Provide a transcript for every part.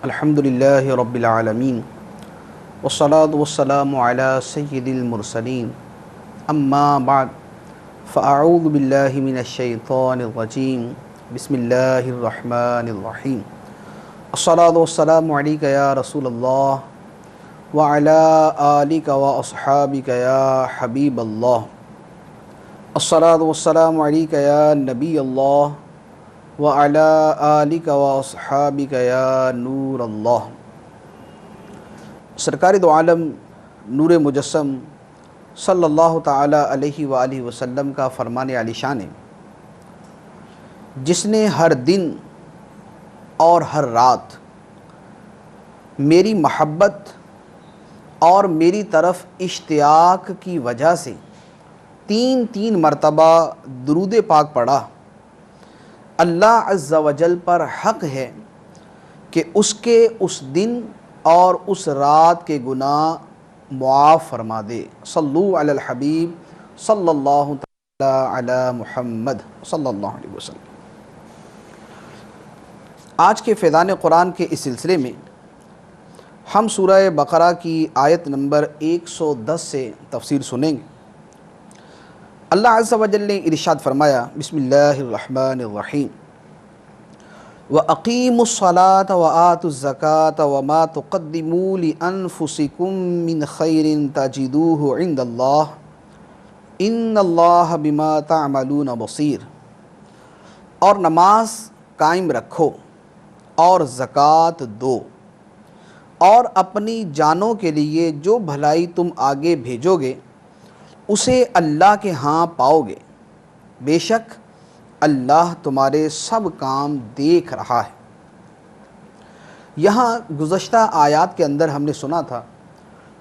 الحمدللہ رب العالمین والصلاة والسلام علی سید المرسلین اما بعد فاعوذ باللہ من الشیطان الرجیم بسم اللہ الرحمن الرحیم الصلاة والسلام علیک یا رسول اللہ وعلی آلک واصحابک یا حبیب اللہ الصلاة والسلام علیک یا نبی اللہ وعلی آلک واصحابک یا نور اللہ۔ سرکار دو عالم نور مجسم صلی اللہ تعالی علیہ وآلہ وسلم کا فرمان عالی شان ہے، جس نے ہر دن اور ہر رات میری محبت اور میری طرف اشتیاق کی وجہ سے تین مرتبہ درود پاک پڑھا، اللہ عز و جل پر حق ہے کہ اس کے اس دن اور اس رات کے گناہ معاف فرما دے۔ صلو علی الحبیب صلی اللہ تعالی علی محمد صلی اللہ علیہ وسلم۔ آج کے فیضان قرآن کے اس سلسلے میں ہم سورہ بقرہ کی آیت نمبر 110 سے تفسیر سنیں گے۔ اللہ عز و جل نے ارشاد فرمایا، بسم اللہ الرحمن الرحیم، وَأَقِيمُوا الصَّلَاةَ وَآتُوا الزَّكَاةَ وَمَا تُقَدِّمُوا لِأَنفُسِكُم مِّنْ خَيْرٍ تَجِدُوهُ عِندَ اللَّهِ إِنَّ اللَّهَ بِمَا تَعْمَلُونَ بَصِيرٌ۔ اور نماز قائم رکھو اور زکوٰۃ دو، اور اپنی جانوں کے لیے جو بھلائی تم آگے بھیجو گے اسے اللہ کے ہاں پاؤ گے، بے شک اللہ تمہارے سب کام دیکھ رہا ہے۔ یہاں گزشتہ آیات کے اندر ہم نے سنا تھا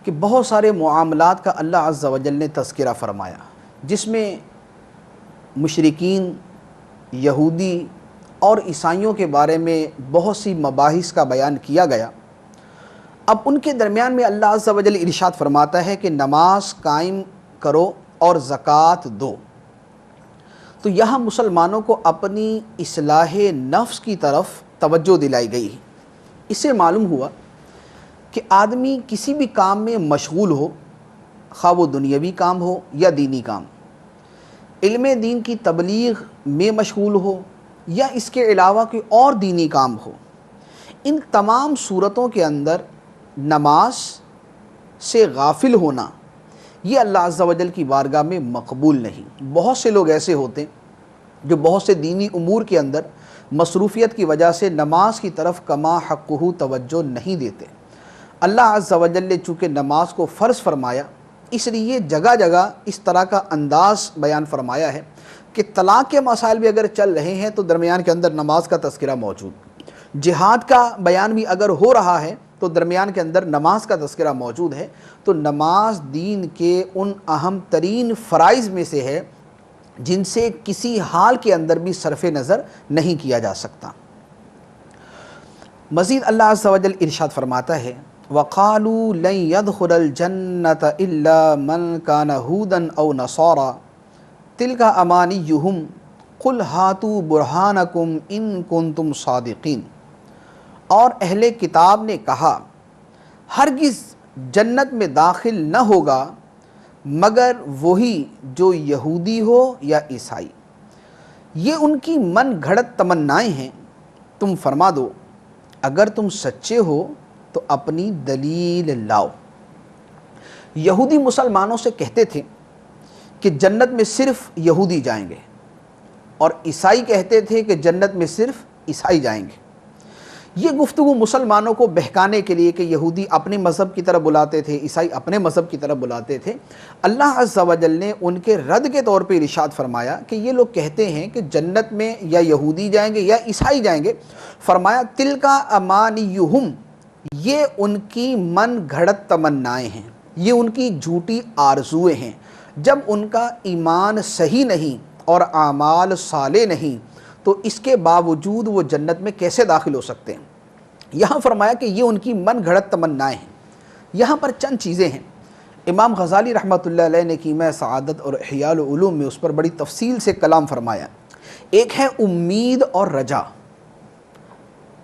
کہ بہت سارے معاملات کا اللہ عز و جل نے تذکرہ فرمایا، جس میں مشرکین، یہودی اور عیسائیوں کے بارے میں بہت سی مباحث کا بیان کیا گیا۔ اب ان کے درمیان میں اللہ عز و جل ارشاد فرماتا ہے کہ نماز قائم کرو اور زکوٰۃ دو۔ تو یہاں مسلمانوں کو اپنی اصلاح نفس کی طرف توجہ دلائی گئی۔ اس سے معلوم ہوا کہ آدمی کسی بھی کام میں مشغول ہو، خواہ وہ دنیاوی کام ہو یا دینی کام، علم دین کی تبلیغ میں مشغول ہو یا اس کے علاوہ کوئی اور دینی کام ہو، ان تمام صورتوں کے اندر نماز سے غافل ہونا یہ اللہ عز و جل کی بارگاہ میں مقبول نہیں۔ بہت سے لوگ ایسے ہوتے ہیں جو بہت سے دینی امور کے اندر مصروفیت کی وجہ سے نماز کی طرف کما حقہ توجہ نہیں دیتے۔ اللہ عز و جل نے چونکہ نماز کو فرض فرمایا، اس لیے جگہ جگہ اس طرح کا انداز بیان فرمایا ہے کہ طلاق کے مسائل بھی اگر چل رہے ہیں تو درمیان کے اندر نماز کا تذکرہ موجود، جہاد کا بیان بھی اگر ہو رہا ہے تو درمیان کے اندر نماز کا تذکرہ موجود ہے۔ تو نماز دین کے ان اہم ترین فرائض میں سے ہے جن سے کسی حال کے اندر بھی صرف نظر نہیں کیا جا سکتا۔ مزید اللہ عز و جل ارشاد فرماتا ہے، وَقَالُوا لَن يَدْخُلَ الْجَنَّةَ إِلَّا مَنْ كَانَ هُودًا أَوْ نَصَارَىٰ تِلْكَ أَمَانِيُّهُمْ قُلْ هَاتُوا بُرْهَانَكُمْ إِن كُنتُمْ صَادِقِينَ۔ اور اہل کتاب نے کہا، ہرگز جنت میں داخل نہ ہوگا مگر وہی جو یہودی ہو یا عیسائی، یہ ان کی من گھڑت تمنائیں ہیں، تم فرما دو اگر تم سچے ہو تو اپنی دلیل لاؤ۔ یہودی مسلمانوں سے کہتے تھے کہ جنت میں صرف یہودی جائیں گے، اور عیسائی کہتے تھے کہ جنت میں صرف عیسائی جائیں گے۔ یہ گفتگو مسلمانوں کو بہکانے کے لیے کہ یہودی اپنے مذہب کی طرف بلاتے تھے، عیسائی اپنے مذہب کی طرف بلاتے تھے، اللہ عز و جل نے ان کے رد کے طور پہ ارشاد فرمایا کہ یہ لوگ کہتے ہیں کہ جنت میں یا یہودی جائیں گے یا عیسائی جائیں گے۔ فرمایا تِلْکَ أَمَانِيُّهُمْ، یہ ان کی من گھڑت تمنائیں ہیں، یہ ان کی جھوٹی آرزویں ہیں۔ جب ان کا ایمان صحیح نہیں اور اعمال صالح نہیں تو اس کے باوجود وہ جنت میں کیسے داخل ہو سکتے ہیں؟ یہاں فرمایا کہ یہ ان کی من گھڑت تمنائیں ہیں۔ یہاں پر چند چیزیں ہیں، امام غزالی رحمۃ اللہ علیہ نے کیمیا سعادت اور احیاء العلوم میں اس پر بڑی تفصیل سے کلام فرمایا۔ ایک ہے امید اور رجا،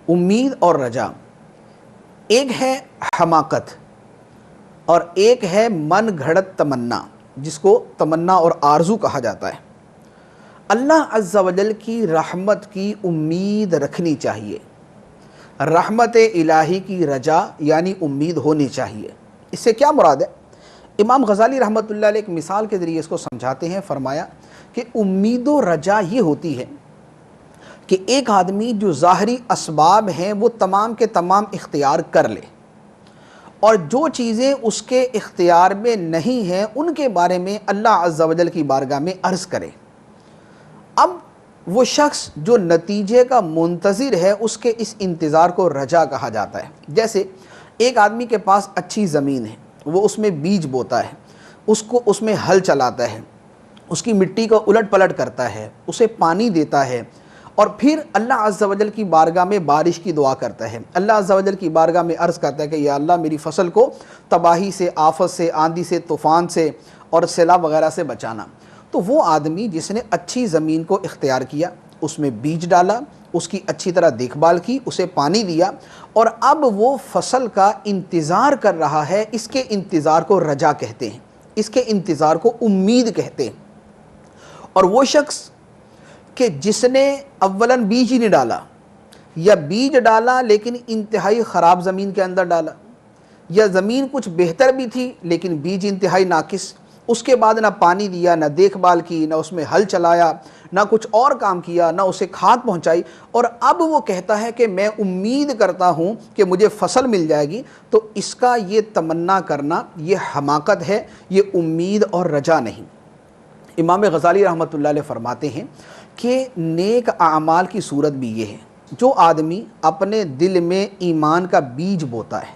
امید اور رجا۔ ایک ہے حماقت اور ایک ہے من گھڑت تمنا، جس کو تمنا اور آرزو کہا جاتا ہے۔ اللہ عز و جل کی رحمت کی امید رکھنی چاہیے، رحمت الہی کی رجا یعنی امید ہونی چاہیے۔ اس سے کیا مراد ہے؟ امام غزالی رحمۃ اللہ علیہ ایک مثال کے ذریعے اس کو سمجھاتے ہیں، فرمایا کہ امید و رجا یہ ہوتی ہے کہ ایک آدمی جو ظاہری اسباب ہیں وہ تمام کے تمام اختیار کر لے، اور جو چیزیں اس کے اختیار میں نہیں ہیں ان کے بارے میں اللہ عز و جل کی بارگاہ میں عرض کرے۔ اب وہ شخص جو نتیجے کا منتظر ہے اس کے اس انتظار کو رجا کہا جاتا ہے۔ جیسے ایک آدمی کے پاس اچھی زمین ہے، وہ اس میں بیج بوتا ہے، اس میں ہل چلاتا ہے، اس کی مٹی کو الٹ پلٹ کرتا ہے، اسے پانی دیتا ہے، اور پھر اللہ عز و جل کی بارگاہ میں بارش کی دعا کرتا ہے۔ اللہ عز و جل کی بارگاہ میں عرض کرتا ہے کہ یا اللہ میری فصل کو تباہی سے، آفت سے، آندھی سے، طوفان سے اور سیلاب وغیرہ سے بچانا۔ تو وہ آدمی جس نے اچھی زمین کو اختیار کیا، اس میں بیج ڈالا، اس کی اچھی طرح دیکھ بھال کی، اسے پانی دیا، اور اب وہ فصل کا انتظار کر رہا ہے، اس کے انتظار کو رجا کہتے ہیں، اس کے انتظار کو امید کہتے ہیں۔ اور وہ شخص کہ جس نے اولاً بیج ہی نہیں ڈالا، یا بیج ڈالا لیکن انتہائی خراب زمین کے اندر ڈالا، یا زمین کچھ بہتر بھی تھی لیکن بیج انتہائی ناقص، اس کے بعد نہ پانی دیا، نہ دیکھ بھال کی، نہ اس میں ہل چلایا، نہ کچھ اور کام کیا، نہ اسے کھاد پہنچائی، اور اب وہ کہتا ہے کہ میں امید کرتا ہوں کہ مجھے فصل مل جائے گی، تو اس کا یہ تمنا کرنا یہ حماقت ہے، یہ امید اور رجا نہیں۔ امام غزالی رحمۃ اللہ علیہ فرماتے ہیں کہ نیک اعمال کی صورت بھی یہ ہے، جو آدمی اپنے دل میں ایمان کا بیج بوتا ہے،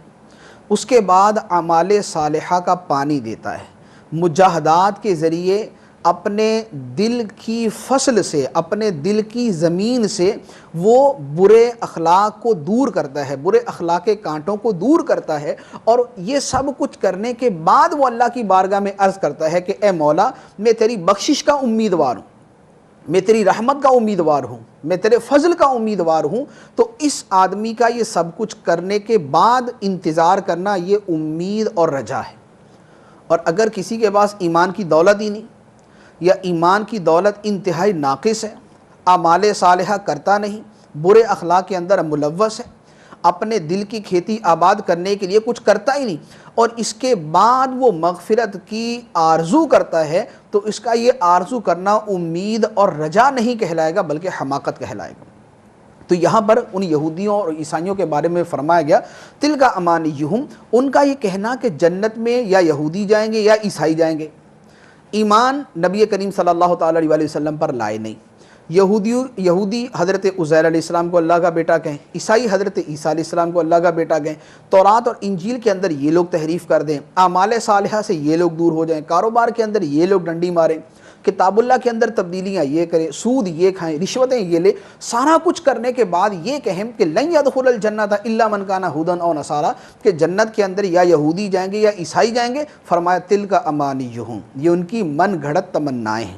اس کے بعد اعمال صالحہ کا پانی دیتا ہے، مجاہدات کے ذریعے اپنے دل کی فصل سے، اپنے دل کی زمین سے وہ برے اخلاق کو دور کرتا ہے، برے اخلاق کے کانٹوں کو دور کرتا ہے، اور یہ سب کچھ کرنے کے بعد وہ اللہ کی بارگاہ میں عرض کرتا ہے کہ اے مولا میں تیری بخشش کا امیدوار ہوں، میں تیری رحمت کا امیدوار ہوں، میں تیرے فضل کا امیدوار ہوں۔ تو اس آدمی کا یہ سب کچھ کرنے کے بعد انتظار کرنا یہ امید اور رجا ہے۔ اور اگر کسی کے پاس ایمان کی دولت ہی نہیں، یا ایمان کی دولت انتہائی ناقص ہے، اعمال صالحہ کرتا نہیں، برے اخلاق کے اندر ملوث ہے، اپنے دل کی کھیتی آباد کرنے کے لیے کچھ کرتا ہی نہیں، اور اس کے بعد وہ مغفرت کی آرزو کرتا ہے، تو اس کا یہ آرزو کرنا امید اور رجا نہیں کہلائے گا بلکہ حماقت کہلائے گا۔ تو یہاں پر ان یہودیوں اور عیسائیوں کے بارے میں فرمایا گیا تلک امانیہم، ان کا یہ کہنا کہ جنت میں یا یہودی جائیں گے یا عیسائی جائیں گے، ایمان نبی کریم صلی اللہ تعالی علیہ وسلم پر لائے نہیں۔ یہودی حضرت عزیر علیہ السلام کو اللہ کا بیٹا کہیں، عیسائی حضرت عیسیٰ علیہ السلام کو اللہ کا بیٹا کہیں، تورات اور انجیل کے اندر یہ لوگ تحریف کر دیں، اعمال صالحہ سے یہ لوگ دور ہو جائیں، کاروبار کے اندر یہ لوگ ڈنڈی ماریں، کتاب اللہ کے اندر تبدیلیاں یہ کریں، سود یہ کھائیں، رشوتیں یہ لیں، سارا کچھ کرنے کے بعد یہ کہیں کہ لن يدخل الجنۃ الا من کان ھودا او نصارا، کہ جنت کے اندر یا یہودی جائیں گے یا عیسائی جائیں گے۔ فرمایا تلک امانیہم، یہ ان کی من گھڑت تمنائیں ہیں،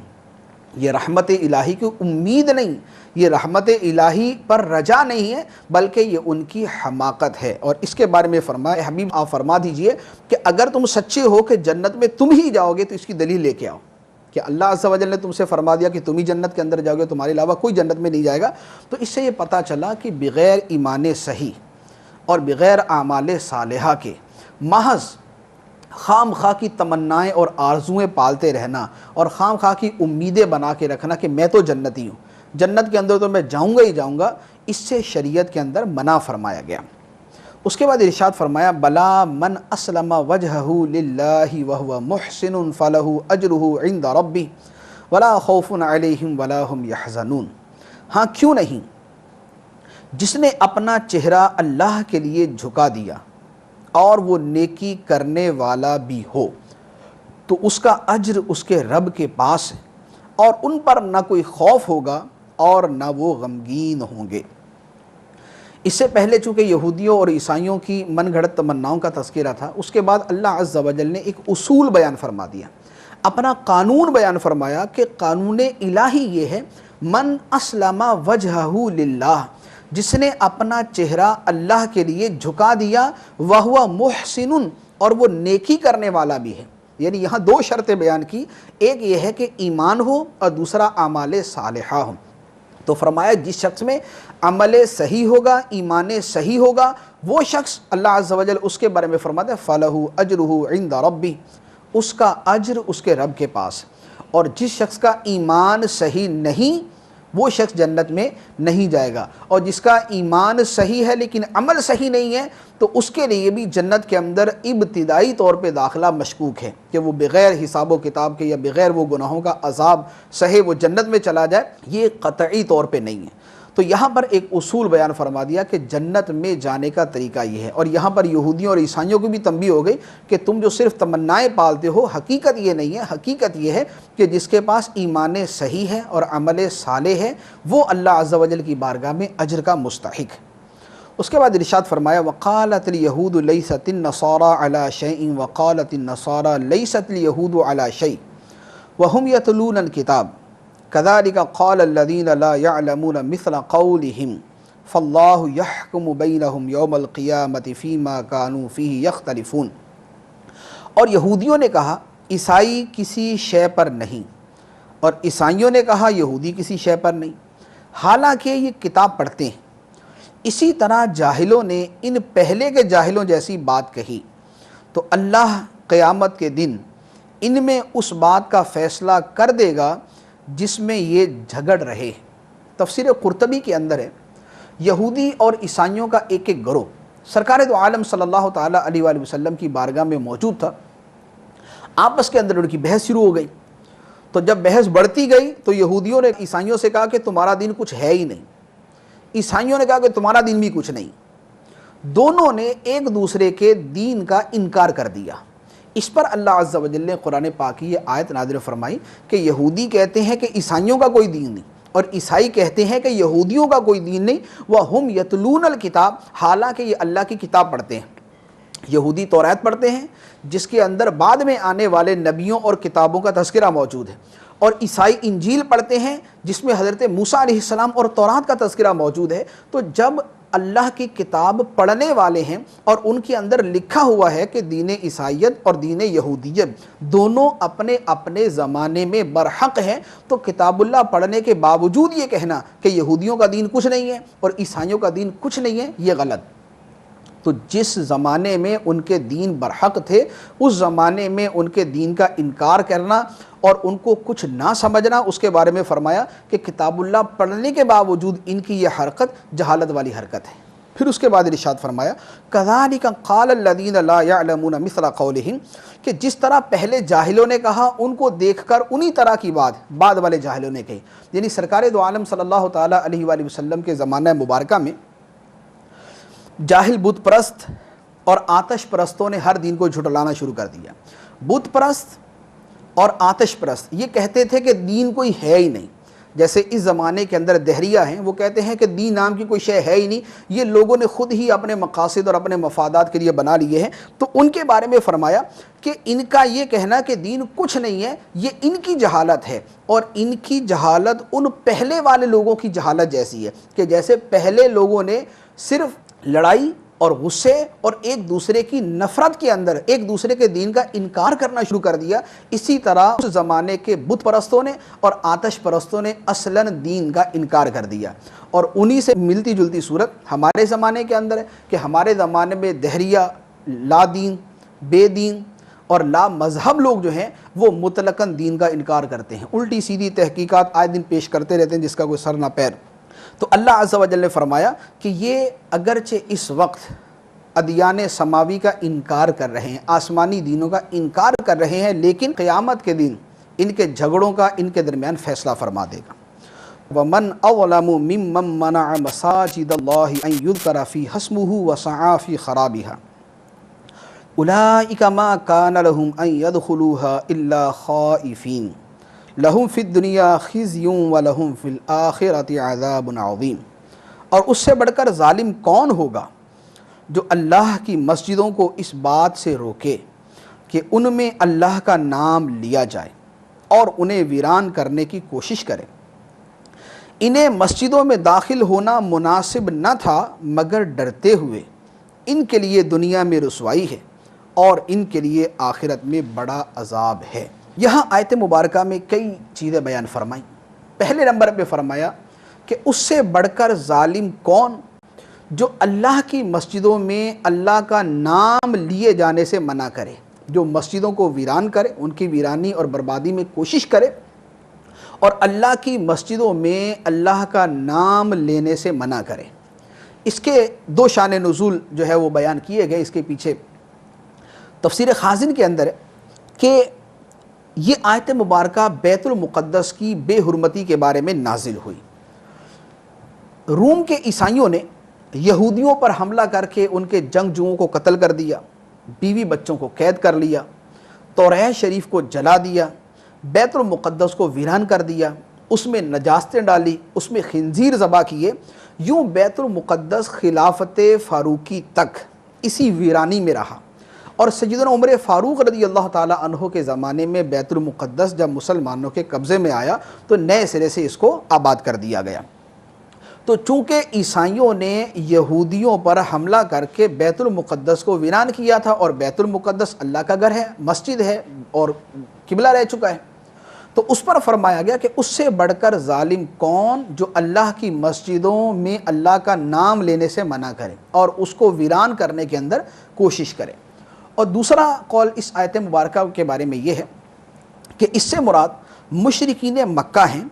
یہ رحمت الہی کی امید نہیں، یہ رحمت الہی پر رجا نہیں ہے، بلکہ یہ ان کی حماقت ہے۔ اور اس کے بارے میں فرمایا حبیب آپ فرما دیجئے کہ اگر تم سچے ہو کہ جنت میں تم ہی جاؤ گے تو اس کی دلیل لے کے آؤ، کہ اللہ عز و جل نے تم سے فرما دیا کہ تم ہی جنت کے اندر جاؤ گے، تمہارے علاوہ کوئی جنت میں نہیں جائے گا۔ تو اس سے یہ پتہ چلا کہ بغیر ایمان صحیح اور بغیر اعمال صالحہ کے محض خام خواہ کی تمنائیں اور آرزویں پالتے رہنا اور خام خواہ کی امیدیں بنا کے رکھنا کہ میں تو جنتی ہوں، جنت کے اندر تو میں جاؤں گا ہی جاؤں گا، اس سے شریعت کے اندر منع فرمایا گیا۔ اس کے بعد ارشاد فرمایا بلا من اسلم وجہہ للہ وہو محسن فلہ اجرہ عند ربہ ولا خوف علیہم ولا ہم یحزنون، ہاں کیوں نہیں، جس نے اپنا چہرہ اللہ کے لیے جھکا دیا اور وہ نیکی کرنے والا بھی ہو، تو اس کا اجر اس کے رب کے پاس ہے، اور ان پر نہ کوئی خوف ہوگا اور نہ وہ غمگین ہوں گے۔ اس سے پہلے چونکہ یہودیوں اور عیسائیوں کی من گھڑت تمناؤں کا تذکرہ تھا، اس کے بعد اللہ عز و جل نے ایک اصول بیان فرما دیا، اپنا قانون بیان فرمایا کہ قانون الہی یہ ہے من اسلم وجہہ للہ، جس نے اپنا چہرہ اللہ کے لیے جھکا دیا، وَهُوَ مُحْسِنٌ، اور وہ نیکی کرنے والا بھی ہے۔ یعنی یہاں دو شرطیں بیان کی، ایک یہ ہے کہ ایمان ہو اور دوسرا اعمال صالحہ ہو۔ تو فرمایا جس شخص میں عمل صحیح ہوگا، ایمان صحیح ہوگا، وہ شخص اللہ عز و جل اس کے بارے میں فرماتا ہے فَلَهُ أَجْرُهُ عِنْدَ رَبِّهِ، اس کا اجر اس کے رب کے پاس۔ اور جس شخص کا ایمان صحیح نہیں، وہ شخص جنت میں نہیں جائے گا، اور جس کا ایمان صحیح ہے لیکن عمل صحیح نہیں ہے تو اس کے لیے بھی جنت کے اندر ابتدائی طور پہ داخلہ مشکوک ہے کہ وہ بغیر حساب و کتاب کے یا بغیر وہ گناہوں کا عذاب سہے وہ جنت میں چلا جائے، یہ قطعی طور پہ نہیں ہے۔ تو یہاں پر ایک اصول بیان فرما دیا کہ جنت میں جانے کا طریقہ یہ ہے، اور یہاں پر یہودیوں اور عیسائیوں کو بھی تنبیہ ہو گئی کہ تم جو صرف تمنائیں پالتے ہو، حقیقت یہ نہیں ہے۔ حقیقت یہ ہے کہ جس کے پاس ایمان صحیح ہے اور عمل صالح ہے، وہ اللہ عز و جل کی بارگاہ میں اجر کا مستحق ہے۔ اس کے بعد ارشاد فرمایا وقالت اليہود لیست النصارى علی شیء وقالت النصارى لیست اليہود علی شیء وهم یتلون الکتاب کذلک قال الذین لا یعلمون مثل قولهم فاللہ یحکم بینہم یوم القیامۃ فیما کانوا فیہ یختلفون۔ اور یہودیوں نے کہا عیسائی کسی شے پر نہیں، اور عیسائیوں نے کہا یہودی کسی شے پر نہیں، حالانکہ یہ کتاب پڑھتے ہیں۔ اسی طرح جاہلوں نے ان پہلے کے جاہلوں جیسی بات کہی، تو اللہ قیامت کے دن ان میں اس بات کا فیصلہ کر دے گا جس میں یہ جھگڑ رہے۔ تفسیر قرطبی کے اندر ہے یہودی اور عیسائیوں کا ایک ایک گروہ سرکار دو عالم صلی اللہ تعالیٰ علیہ وآلہ وسلم کی بارگاہ میں موجود تھا، آپس کے اندر ان کی بحث شروع ہو گئی۔ تو جب بحث بڑھتی گئی تو یہودیوں نے عیسائیوں سے کہا کہ تمہارا دین کچھ ہے ہی نہیں، عیسائیوں نے کہا کہ تمہارا دین بھی کچھ نہیں۔ دونوں نے ایک دوسرے کے دین کا انکار کر دیا۔ اس پر اللہ عز و جل نے قرآن پاک کی یہ آیت نازل فرمائی کہ یہودی کہتے ہیں کہ عیسائیوں کا کوئی دین نہیں، اور عیسائی کہتے ہیں کہ یہودیوں کا کوئی دین نہیں، وَهُمْ يَتْلُونَ الْكِتَابَ، حالانکہ یہ اللہ کی کتاب پڑھتے ہیں۔ یہودی توریت پڑھتے ہیں جس کے اندر بعد میں آنے والے نبیوں اور کتابوں کا تذکرہ موجود ہے، اور عیسائی انجیل پڑھتے ہیں جس میں حضرت موسیٰ علیہ السلام اور تورات کا تذکرہ موجود ہے۔ تو جب اللہ کی کتاب پڑھنے والے ہیں اور ان کے اندر لکھا ہوا ہے کہ دین عیسائیت اور دین یہودیت دونوں اپنے اپنے زمانے میں برحق ہیں، تو کتاب اللہ پڑھنے کے باوجود یہ کہنا کہ یہودیوں کا دین کچھ نہیں ہے اور عیسائیوں کا دین کچھ نہیں ہے، یہ غلط۔ تو جس زمانے میں ان کے دین برحق تھے، اس زمانے میں ان کے دین کا انکار کرنا اور ان کو کچھ نہ سمجھنا، اس کے بارے میں فرمایا کہ کتاب اللہ پڑھنے کے باوجود ان کی یہ حرکت جہالت والی حرکت ہے۔ پھر اس کے بعد ارشاد فرمایا کذالک قال الذین لا یعلمون مثل قولہم، کہ جس طرح پہلے جاہلوں نے کہا ان کو دیکھ کر انہی طرح کی بات بعد والے جاہلوں نے کہی۔ یعنی سرکار دو عالم صلی اللہ تعالیٰ علیہ وآلہ وسلم کے زمانہ مبارکہ میں جاہل بت پرست اور آتش پرستوں نے ہر دین کو جھٹلانا شروع کر دیا۔ بت پرست اور آتش پرست یہ کہتے تھے کہ دین کوئی ہے ہی نہیں، جیسے اس زمانے کے اندر دہریہ ہیں، وہ کہتے ہیں کہ دین نام کی کوئی شے ہے ہی نہیں، یہ لوگوں نے خود ہی اپنے مقاصد اور اپنے مفادات کے لیے بنا لیے ہیں۔ تو ان کے بارے میں فرمایا کہ ان کا یہ کہنا کہ دین کچھ نہیں ہے، یہ ان کی جہالت ہے، اور ان کی جہالت ان پہلے والے لوگوں کی جہالت جیسی ہے کہ جیسے پہلے لوگوں نے صرف لڑائی اور غصے اور ایک دوسرے کی نفرت کے اندر ایک دوسرے کے دین کا انکار کرنا شروع کر دیا، اسی طرح اس زمانے کے بت پرستوں نے اور آتش پرستوں نے اصلاً دین کا انکار کر دیا۔ اور انہی سے ملتی جلتی صورت ہمارے زمانے کے اندر ہے کہ ہمارے زمانے میں دہریہ، لا دین، بے دین اور لا مذہب لوگ جو ہیں وہ مطلقاً دین کا انکار کرتے ہیں، الٹی سیدھی تحقیقات آئے دن پیش کرتے رہتے ہیں جس کا کوئی سر نہ پیر۔ تو اللہ عز و جل نے فرمایا کہ یہ اگرچہ اس وقت ادیان سماوی کا انکار کر رہے ہیں، آسمانی دینوں کا انکار کر رہے ہیں، لیکن قیامت کے دن ان کے جھگڑوں کا ان کے درمیان فیصلہ فرما دے گا۔ وَمَنْ أَظْلَمُ مِمَّنْ مَنَعَ مَسَاجِدَ اللَّهِ أَنْ يُذْكَرَ فِي اسْمُهُ وَسَعَىٰ فِي خَرَابِهَا أُولَٰئِكَ مَا كَانَ لَهُمْ أَنْ يَدْخُلُوهَا إِلَّا خَائِفِينَ لَهُمْ فِي الدُّنْيَا خِزْيٌ وَلَهُمْ فِي الْآخِرَةِ عَذَابٌ عَظِيمٌ۔ اور اس سے بڑھ کر ظالم کون ہوگا جو اللہ کی مسجدوں کو اس بات سے روکے کہ ان میں اللہ کا نام لیا جائے اور انہیں ویران کرنے کی کوشش کرے۔ انہیں مسجدوں میں داخل ہونا مناسب نہ تھا مگر ڈرتے ہوئے، ان کے لیے دنیا میں رسوائی ہے اور ان کے لیے آخرت میں بڑا عذاب ہے۔ یہاں آیت مبارکہ میں کئی چیزیں بیان فرمائیں۔ پہلے نمبر پہ فرمایا کہ اس سے بڑھ کر ظالم کون جو اللہ کی مسجدوں میں اللہ کا نام لیے جانے سے منع کرے، جو مسجدوں کو ویران کرے، ان کی ویرانی اور بربادی میں کوشش کرے، اور اللہ کی مسجدوں میں اللہ کا نام لینے سے منع کرے۔ اس کے دو شان نزول جو ہے وہ بیان کیے گئے۔ اس کے پیچھے تفسیر خازن کے اندر ہے کہ یہ آیت مبارکہ بیت المقدس کی بے حرمتی کے بارے میں نازل ہوئی۔ روم کے عیسائیوں نے یہودیوں پر حملہ کر کے ان کے جنگجوؤں کو قتل کر دیا، بیوی بچوں کو قید کر لیا، توریت شریف کو جلا دیا، بیت المقدس کو ویران کر دیا، اس میں نجاستیں ڈالی، اس میں خنزیر ذبح کیے۔ یوں بیت المقدس خلافت فاروقی تک اسی ویرانی میں رہا، اور سیدنا عمر فاروق رضی اللہ تعالیٰ عنہ کے زمانے میں بیت المقدس جب مسلمانوں کے قبضے میں آیا تو نئے سرے سے اس کو آباد کر دیا گیا۔ تو چونکہ عیسائیوں نے یہودیوں پر حملہ کر کے بیت المقدس کو ویران کیا تھا، اور بیت المقدس اللہ کا گھر ہے، مسجد ہے اور قبلہ رہ چکا ہے، تو اس پر فرمایا گیا کہ اس سے بڑھ کر ظالم کون جو اللہ کی مسجدوں میں اللہ کا نام لینے سے منع کرے اور اس کو ویران کرنے کے اندر کوشش کرے۔ اور دوسرا قول اس آیت مبارکہ کے بارے میں یہ ہے کہ اس سے مراد مشرکین مکہ ہیں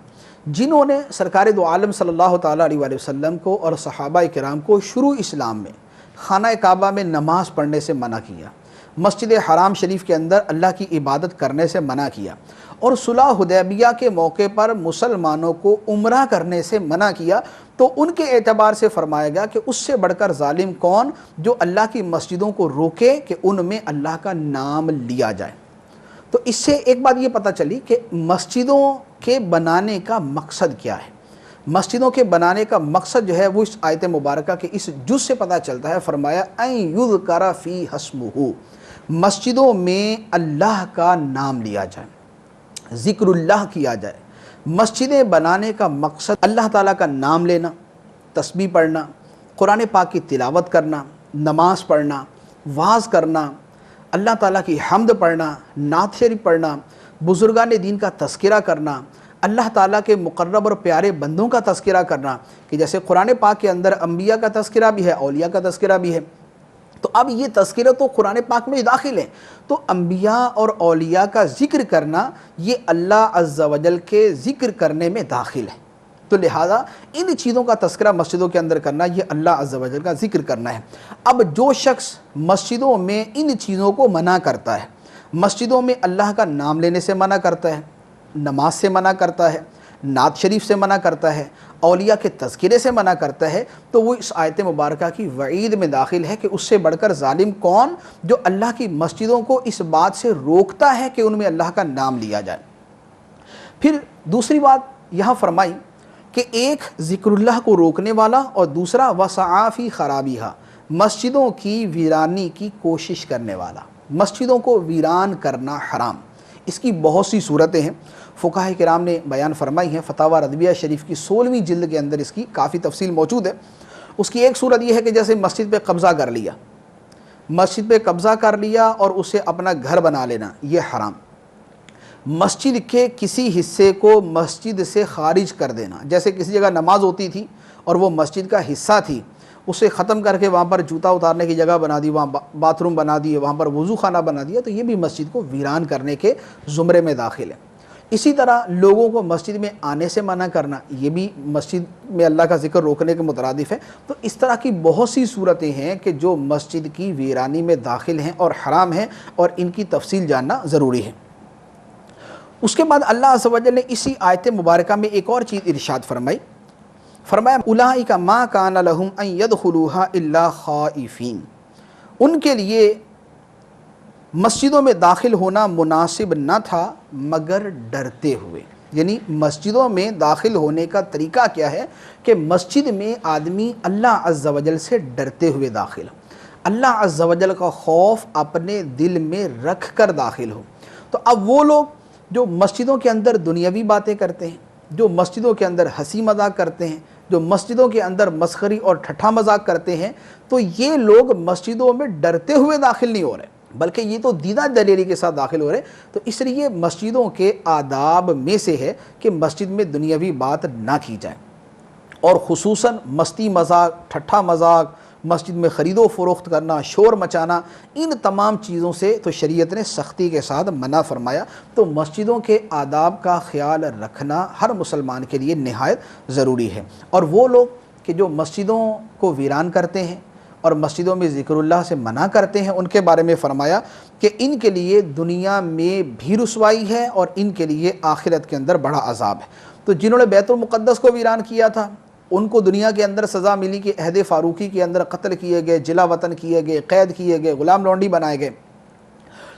جنہوں نے سرکار دو عالم صلی اللہ تعالیٰ علیہ وآلہ وسلم کو اور صحابہ کرام کو شروع اسلام میں خانہ کعبہ میں نماز پڑھنے سے منع کیا، مسجد حرام شریف کے اندر اللہ کی عبادت کرنے سے منع کیا، اور صلح حدیبیہ کے موقع پر مسلمانوں کو عمرہ کرنے سے منع کیا۔ تو ان کے اعتبار سے فرمایا گیا کہ اس سے بڑھ کر ظالم کون جو اللہ کی مسجدوں کو روکے کہ ان میں اللہ کا نام لیا جائے۔ تو اس سے ایک بات یہ پتہ چلی کہ مسجدوں کے بنانے کا مقصد کیا ہے۔ مسجدوں کے بنانے کا مقصد جو ہے وہ اس آیت مبارکہ کے اس جز سے پتہ چلتا ہے۔ فرمایا ان یذکر فی اسمہ، مسجدوں میں اللہ کا نام لیا جائے، ذکر اللہ کیا جائے۔ مسجدیں بنانے کا مقصد اللہ تعالیٰ کا نام لینا، تسبیح پڑھنا، قرآن پاک کی تلاوت کرنا، نماز پڑھنا، وعظ کرنا، اللہ تعالیٰ کی حمد پڑھنا، نعت شریف پڑھنا، بزرگان دین کا تذکرہ کرنا، اللہ تعالیٰ کے مقرب اور پیارے بندوں کا تذکرہ کرنا، کہ جیسے قرآن پاک کے اندر انبیاء کا تذکرہ بھی ہے، اولیاء کا تذکرہ بھی ہے۔ تو اب یہ تذکرہ تو قرآن پاک میں داخل ہے، تو انبیاء اور اولیاء کا ذکر کرنا یہ اللہ عز و جل کے ذکر کرنے میں داخل ہے۔ تو لہٰذا ان چیزوں کا تذکرہ مسجدوں کے اندر کرنا یہ اللہ عز و جل کا ذکر کرنا ہے۔ اب جو شخص مسجدوں میں ان چیزوں کو منع کرتا ہے، مسجدوں میں اللہ کا نام لینے سے منع کرتا ہے، نماز سے منع کرتا ہے، نعت شریف سے منع کرتا ہے، اولیاء کے تذکرے سے منع کرتا ہے، تو وہ اس آیت مبارکہ کی وعید میں داخل ہے کہ اس سے بڑھ کر ظالم کون جو اللہ کی مسجدوں کو اس بات سے روکتا ہے کہ ان میں اللہ کا نام لیا جائے۔ پھر دوسری بات یہاں فرمائی کہ ایک ذکر اللہ کو روکنے والا، اور دوسرا وسعیٰ فی خرابیہا، مسجدوں کی ویرانی کی کوشش کرنے والا۔ مسجدوں کو ویران کرنا حرام، اس کی بہت سی صورتیں ہیں، فقہاء کرام نے بیان فرمائی ہیں۔ فتاوی رضویہ شریف کی 16ویں جلد کے اندر اس کی کافی تفصیل موجود ہے۔ اس کی ایک صورت یہ ہے کہ جیسے مسجد پہ قبضہ کر لیا، مسجد پہ قبضہ کر لیا اور اسے اپنا گھر بنا لینا، یہ حرام۔ مسجد کے کسی حصے کو مسجد سے خارج کر دینا، جیسے کسی جگہ نماز ہوتی تھی اور وہ مسجد کا حصہ تھی، اسے ختم کر کے وہاں پر جوتا اتارنے کی جگہ بنا دی، وہاں باتھ روم بنا دیے، وہاں پر وضو خانہ بنا دیا، تو یہ بھی مسجد کو ویران کرنے کے زمرے میں داخل ہے۔ اسی طرح لوگوں کو مسجد میں آنے سے منع کرنا، یہ بھی مسجد میں اللہ کا ذکر روکنے کے مترادف ہے۔ تو اس طرح کی بہت سی صورتیں ہیں کہ جو مسجد کی ویرانی میں داخل ہیں اور حرام ہیں، اور ان کی تفصیل جاننا ضروری ہے۔ اس کے بعد اللہ عز و جل نے اسی آیت مبارکہ میں ایک اور چیز ارشاد فرمایا اولئک ما کان لہم ان یدخلوها الا خائفین، ان کے لیے مسجدوں میں داخل ہونا مناسب نہ تھا مگر ڈرتے ہوئے۔ یعنی مسجدوں میں داخل ہونے کا طریقہ کیا ہے کہ مسجد میں آدمی اللہ عز و جل سے ڈرتے ہوئے داخل ہو، اللہ عز و جل کا خوف اپنے دل میں رکھ کر داخل ہو۔ تو اب وہ لوگ جو مسجدوں کے اندر دنیاوی باتیں کرتے ہیں، جو مسجدوں کے اندر ہنسی مذاق کرتے ہیں، جو مسجدوں کے اندر مسخری اور ٹھٹھا مذاق کرتے ہیں، تو یہ لوگ مسجدوں میں ڈرتے ہوئے داخل نہیں ہو رہے، بلکہ یہ تو دیدہ دلیری کے ساتھ داخل ہو رہے۔ تو اس لیے مسجدوں کے آداب میں سے ہے کہ مسجد میں دنیاوی بات نہ کی جائے، اور خصوصاً مستی مذاق، ٹھٹھا مذاق، مسجد میں خرید و فروخت کرنا، شور مچانا، ان تمام چیزوں سے تو شریعت نے سختی کے ساتھ منع فرمایا۔ تو مسجدوں کے آداب کا خیال رکھنا ہر مسلمان کے لیے نہایت ضروری ہے۔ اور وہ لوگ کہ جو مسجدوں کو ویران کرتے ہیں اور مسجدوں میں ذکر اللہ سے منع کرتے ہیں، ان کے بارے میں فرمایا کہ ان کے لیے دنیا میں بھی رسوائی ہے اور ان کے لیے آخرت کے اندر بڑا عذاب ہے۔ تو جنہوں نے بیت المقدس کو ویران کیا تھا، ان کو دنیا کے اندر سزا ملی کہ عہد فاروقی کے اندر قتل کیے گئے، جلا وطن کیے گئے، قید کیے گئے، غلام لونڈی بنائے گئے۔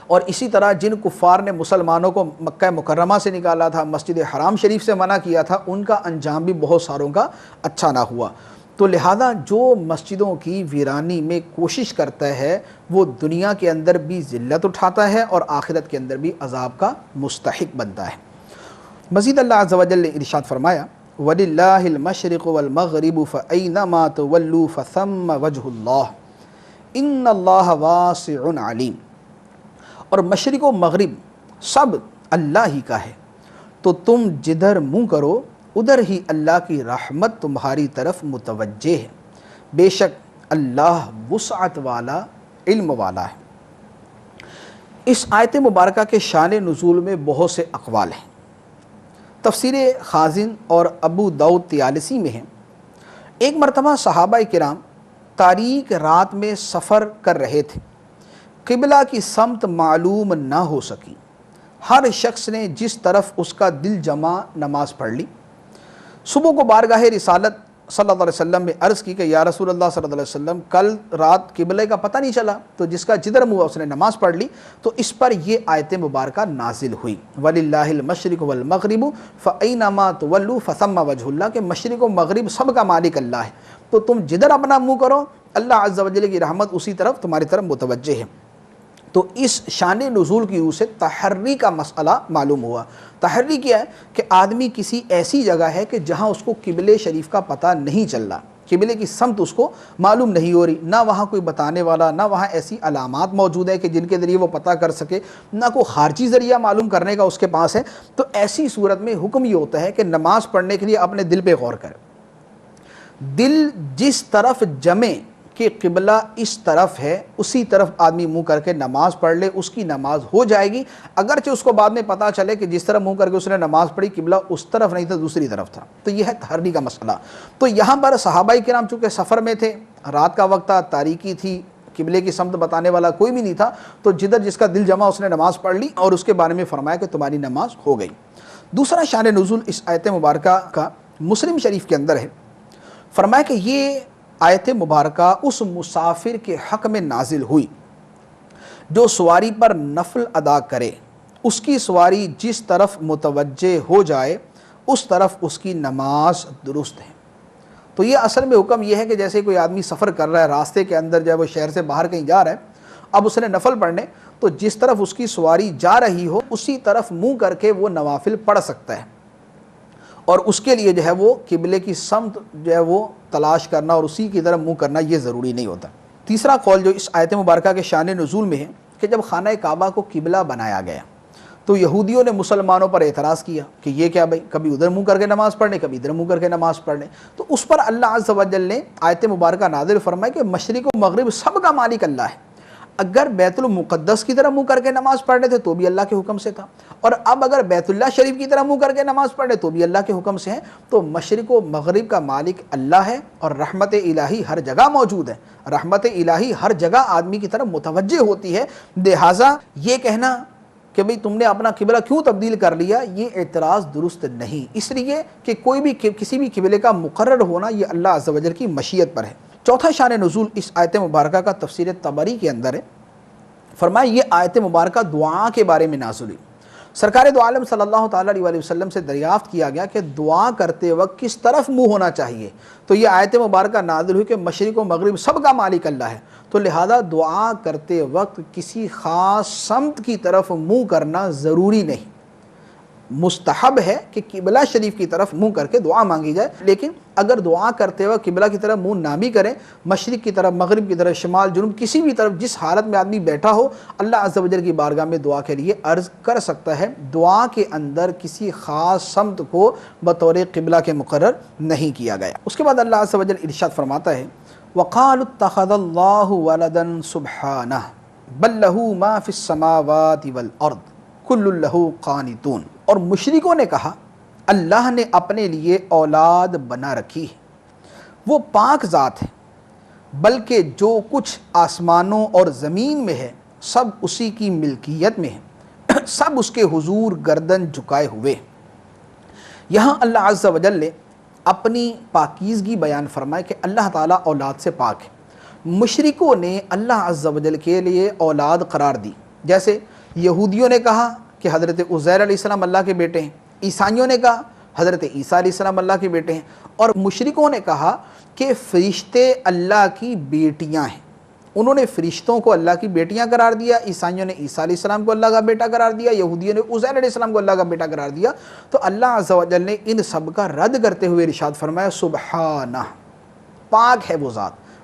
اور اسی طرح جن کفار نے مسلمانوں کو مکہ مکرمہ سے نکالا تھا، مسجد حرام شریف سے منع کیا تھا، ان کا انجام بھی بہت ساروں کا اچھا نہ ہوا۔ تو لہذا جو مسجدوں کی ویرانی میں کوشش کرتا ہے، وہ دنیا کے اندر بھی ذلت اٹھاتا ہے اور آخرت کے اندر بھی عذاب کا مستحق بنتا ہے۔ مزید اللہ عز و جل نے ارشاد فرمایا وَلِلَّهِ الْمَشْرِقُ وَالْمَغْرِبُ فَأَيْنَمَا تُوَلُّوا فَثَمَّ وَجْهُ اللَّهِ إِنَّ اللَّهَ وَاسِعٌ عَلِيمٌ، اور مشرق و مغرب سب اللہ ہی کا ہے، تو تم جدھر منہ کرو ادھر ہی اللہ کی رحمت تمہاری طرف متوجہ ہے، بے شک اللہ وسعت والا، علم والا ہے۔ اس آیت مبارکہ کے شان نزول میں بہت سے اقوال ہیں۔ تفسیر خازن اور ابو داؤد طیالسی میں ہیں، ایک مرتبہ صحابہ کرام تاریک رات میں سفر کر رہے تھے، قبلہ کی سمت معلوم نہ ہو سکی، ہر شخص نے جس طرف اس کا دل جمع نماز پڑھ لی۔ صبح کو بارگاہ رسالت صلی اللہ علیہ وسلم میں عرض کی کہ یا رسول اللہ صلی اللہ علیہ وسلم، کل رات قبلے کا پتہ نہیں چلا، تو جس کا جدھر منہ اس نے نماز پڑھ لی۔ تو اس پر یہ آیت مبارکہ نازل ہوئی وَلِلَّهِ الْمَشْرِقُ وَالْمَغْرِبُ فَأَيْنَمَا تُوَلُّوا فَثَمَّ وَجْهُ اللَّهِ، کہ مشرق و مغرب سب کا مالک اللہ ہے، تو تم جدھر اپنا منہ کرو اللہ عز و جل کی رحمت اسی طرف تمہاری طرف متوجہ ہے۔ تو اس شان نزول کی روح سے تحری کا مسئلہ معلوم ہوا۔ تحری کیا ہے کہ آدمی کسی ایسی جگہ ہے کہ جہاں اس کو قبلے شریف کا پتہ نہیں چل رہا، قبلے کی سمت اس کو معلوم نہیں ہو رہی، نہ وہاں کوئی بتانے والا، نہ وہاں ایسی علامات موجود ہیں کہ جن کے ذریعے وہ پتہ کر سکے، نہ کوئی خارجی ذریعہ معلوم کرنے کا اس کے پاس ہے۔ تو ایسی صورت میں حکم یہ ہوتا ہے کہ نماز پڑھنے کے لیے اپنے دل پہ غور کرے، دل جس طرف جمے کہ قبلہ اس طرف ہے، اسی طرف آدمی منہ کر کے نماز پڑھ لے، اس کی نماز ہو جائے گی، اگرچہ اس کو بعد میں پتہ چلے کہ جس طرح منہ کر کے اس نے نماز پڑھی قبلہ اس طرف نہیں تھا، دوسری طرف تھا۔ تو یہ ہے تحری کا مسئلہ۔ تو یہاں پر صحابہ کرام چونکہ سفر میں تھے، رات کا وقت تھا، تاریکی تھی، قبلے کی سمت بتانے والا کوئی بھی نہیں تھا، تو جدھر جس کا دل جمع اس نے نماز پڑھ لی اور اس کے بارے میں فرمایا کہ تمہاری نماز ہو گئی۔ دوسرا شان نزول اس آیت مبارکہ کا مسلم شریف کے اندر ہے، فرمایا کہ یہ آیت مبارکہ اس مسافر کے حق میں نازل ہوئی جو سواری پر نفل ادا کرے، اس کی سواری جس طرف متوجہ ہو جائے اس طرف اس کی نماز درست ہے۔ تو یہ اصل میں حکم یہ ہے کہ جیسے کوئی آدمی سفر کر رہا ہے، راستے کے اندر جب وہ شہر سے باہر کہیں جا رہا ہے، اب اس نے نفل پڑھنے، تو جس طرف اس کی سواری جا رہی ہو اسی طرف منہ کر کے وہ نوافل پڑھ سکتا ہے، اور اس کے لیے جو ہے وہ قبلے کی سمت جو ہے وہ تلاش کرنا اور اسی کی طرف منہ کرنا یہ ضروری نہیں ہوتا۔ تیسرا قول جو اس آیت مبارکہ کے شان نزول میں ہے کہ جب خانہ کعبہ کو قبلہ بنایا گیا تو یہودیوں نے مسلمانوں پر اعتراض کیا کہ یہ کیا بھائی، کبھی ادھر منہ کر کے نماز پڑھنے، کبھی ادھر منہ کر کے نماز پڑھنے۔ تو اس پر اللہ عز و جل نے آیت مبارکہ نازل فرمائی کہ مشرق و مغرب سب کا مالک اللہ ہے۔ اگر بیت المقدس کی طرف منہ کر کے نماز پڑھنے تھے تو بھی اللہ کے حکم سے تھا، اور اب اگر بیت اللہ شریف کی طرف منہ کر کے نماز پڑھنے تو بھی اللہ کے حکم سے ہیں۔ تو مشرق و مغرب کا مالک اللہ ہے، اور رحمت الہی ہر جگہ موجود ہے، رحمت الہی ہر جگہ آدمی کی طرف متوجہ ہوتی ہے۔ لہٰذا یہ کہنا کہ بھئی تم نے اپنا قبلہ کیوں تبدیل کر لیا، یہ اعتراض درست نہیں، اس لیے کہ کوئی بھی کسی بھی قبلے کا مقرر ہونا یہ اللہ عز و جل کی مشیت پر ہے۔ چوتھا شان نزول اس آیت مبارکہ کا تفسیر طبری کے اندر ہے، فرمایا یہ آیت مبارکہ دعا کے بارے میں نازل ہوئی۔ سرکار دو عالم صلی اللہ تعالیٰ علیہ وسلم سے دریافت کیا گیا کہ دعا کرتے وقت کس طرف منہ ہونا چاہیے، تو یہ آیت مبارکہ نازل ہوئی کہ مشرق و مغرب سب کا مالک اللہ ہے، تو لہذا دعا کرتے وقت کسی خاص سمت کی طرف منہ کرنا ضروری نہیں۔ مستحب ہے کہ قبلہ شریف کی طرف منہ کر کے دعا مانگی جائے، لیکن اگر دعا کرتے وقت قبلہ کی طرف منہ نہ بھی کریں، مشرق کی طرف، مغرب کی طرف، شمال، جنوب، کسی بھی طرف جس حالت میں آدمی بیٹھا ہو اللہ عز و جل کی بارگاہ میں دعا کے لیے عرض کر سکتا ہے۔ دعا کے اندر کسی خاص سمت کو بطور قبلہ کے مقرر نہیں کیا گیا۔ اس کے بعد اللہ عز و جل ارشاد فرماتا ہے وَقَالُوا اتَّخَذَ اللَّهُ وَلَدًا سُبْحَانَهُ بَل لَّهُ مَا فِي السَّمَاوَاتِ وَالْأَرْضِ كُلٌّ لَّهُ قَانِتُونَ۔ اور مشرکوں نے کہا اللہ نے اپنے لیے اولاد بنا رکھی ہے، وہ پاک ذات ہے، بلکہ جو کچھ آسمانوں اور زمین میں ہے سب اسی کی ملکیت میں ہے، سب اس کے حضور گردن جھکائے ہوئے۔ یہاں اللہ عز و جل نے اپنی پاکیزگی بیان فرمائے کہ اللہ تعالیٰ اولاد سے پاک ہے۔ مشرکوں نے اللہ عز و جل کے لیے اولاد قرار دی، جیسے یہودیوں نے کہا کہ حضرت عزیر علیہ السلام اللہ کے بیٹے ہیں، عیسائیوں نے کہا حضرت عیسیٰ علیہ السلام اللہ کے بیٹے ہیں، اور مشرکوں نے کہا کہ فرشتے اللہ کی بیٹیاں ہیں۔ انہوں نے فرشتوں کو اللہ کی بیٹیاں قرار دیا، عیسائیوں نے عیسیٰ علیہ السلام کو اللہ کا بیٹا قرار دیا، یہودیوں نے عزیر علیہ السلام کو اللہ کا بیٹا قرار دیا۔ تو اللہ عز و جل نے ان سب کا رد کرتے ہوئے ارشاد فرمایا سبحانہ، پاک ہے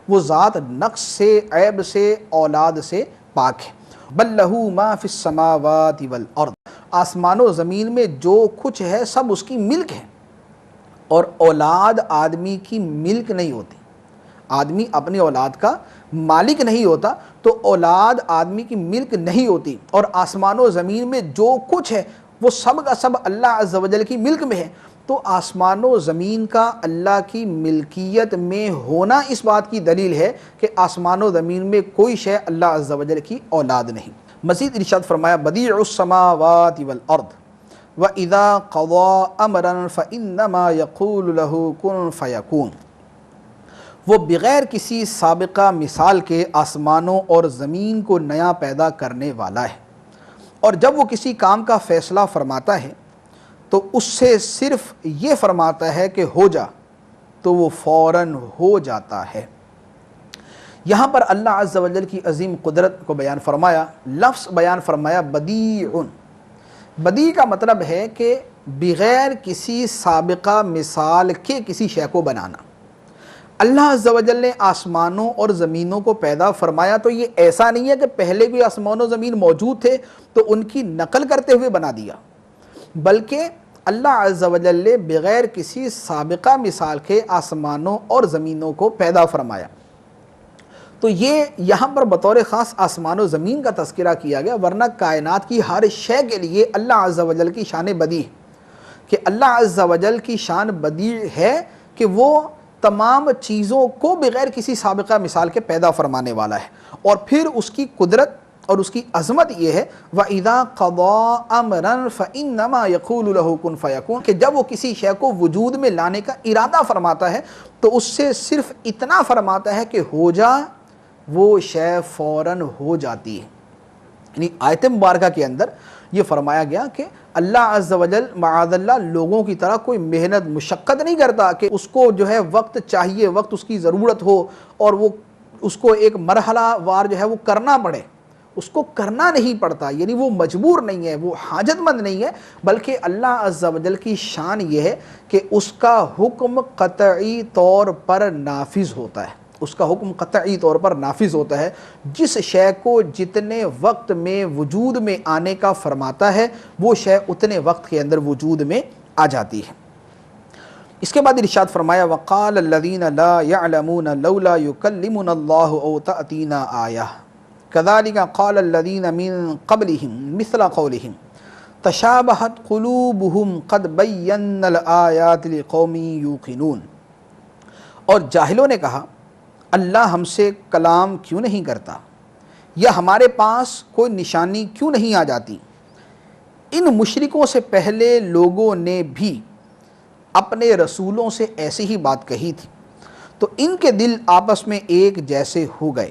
وہ ذات نقص سے، عیب سے، اولاد سے پاک ہے۔ بل لہو ما فی السماوات والارض، آسمان و زمین میں جو کچھ ہے سب اس کی ملک ہے، اور اولاد آدمی کی ملک نہیں ہوتی، آدمی اپنی اولاد کا مالک نہیں ہوتا، تو اولاد آدمی کی ملک نہیں ہوتی، اور آسمان و زمین میں جو کچھ ہے وہ سب کا سب اللہ عز و جل کی ملک میں ہے۔ تو آسمان و زمین کا اللہ کی ملکیت میں ہونا اس بات کی دلیل ہے کہ آسمان و زمین میں کوئی شے اللہ عز و جل کی اولاد نہیں۔ مزید ارشاد فرمایا بدیع السماوات والارض وَإِذَا قَضَىٰ أَمْرًا فَإِنَّمَا يَقُولُ لَهُ كُن فَيَكُونُ، وہ بغیر کسی سابقہ مثال کے آسمانوں اور زمین کو نیا پیدا کرنے والا ہے، اور جب وہ کسی کام کا فیصلہ فرماتا ہے تو اس سے صرف یہ فرماتا ہے کہ ہو جا، تو وہ فوراً ہو جاتا ہے۔ یہاں پر اللہ عز و جل کی عظیم قدرت کو بیان فرمایا، لفظ بیان فرمایا بدیع۔ بدیع کا مطلب ہے کہ بغیر کسی سابقہ مثال کے کسی شے کو بنانا۔ اللہ عز و جل نے آسمانوں اور زمینوں کو پیدا فرمایا تو یہ ایسا نہیں ہے کہ پہلے بھی آسمان و زمین موجود تھے تو ان کی نقل کرتے ہوئے بنا دیا، بلکہ اللہ عز و جل نے بغیر کسی سابقہ مثال کے آسمانوں اور زمینوں کو پیدا فرمایا۔ تو یہ یہاں پر بطور خاص آسمان و زمین کا تذکرہ کیا گیا، ورنہ کائنات کی ہر شے کے لیے اللہ عز و جل کی شان بدیع ہے، کہ اللہ عز و جل کی شان بدیع ہے کہ وہ تمام چیزوں کو بغیر کسی سابقہ مثال کے پیدا فرمانے والا ہے۔ اور پھر اس کی قدرت اور اس کی عظمت یہ ہے وَإِذَا قَضَىٰ أَمْرًا فَإِنَّمَا يَقُولُ لَهُ كُن فَيَكُونُ، کہ جب وہ کسی شے کو وجود میں لانے کا ارادہ فرماتا ہے تو اس سے صرف اتنا فرماتا ہے کہ ہو جا، وہ شے فوراً ہو جاتی ہے۔ یعنی آیت مبارکہ کے اندر یہ فرمایا گیا کہ اللہ عز و جل معاذ اللہ لوگوں کی طرح کوئی محنت مشقت نہیں کرتا کہ اس کو جو ہے وقت چاہیے، وقت اس کی ضرورت ہو اور وہ اس کو ایک مرحلہ وار جو ہے وہ کرنا پڑے، اس کو کرنا نہیں پڑتا، یعنی وہ مجبور نہیں ہے، وہ حاجت مند نہیں ہے، بلکہ اللہ عز و جل کی شان یہ ہے کہ اس کا حکم قطعی طور پر نافذ ہوتا ہے، اس کا حکم قطعی طور پر نافذ ہوتا ہے۔ جس شے کو جتنے وقت میں وجود میں آنے کا فرماتا ہے وہ شے اتنے وقت کے اندر وجود میں آ جاتی ہے۔ اس کے بعد ارشاد فرمایا وَقَالَ الَّذِينَ لَا يَعْلَمُونَ لَوْلَا يُكَلِّمُنَا اللَّهُ أَوْ تَأْتِينَا آيَةٌ كَذَلِكَ قَالَ الَّذِينَ مِن قَبْلِهِمْ مِثْلَ قَوْلِهِمْ تَشَابَهَتْ قُلُوبُهُمْ قَدْ بَيَّنَّا الْآيَاتِ لِقَوْمٍ يُوقِنُونَ، اور جاہلوں نے کہا اللہ ہم سے کلام کیوں نہیں کرتا، یا ہمارے پاس کوئی نشانی کیوں نہیں آ جاتی۔ ان مشرکوں سے پہلے لوگوں نے بھی اپنے رسولوں سے ایسی ہی بات کہی تھی، تو ان کے دل آپس میں ایک جیسے ہو گئے،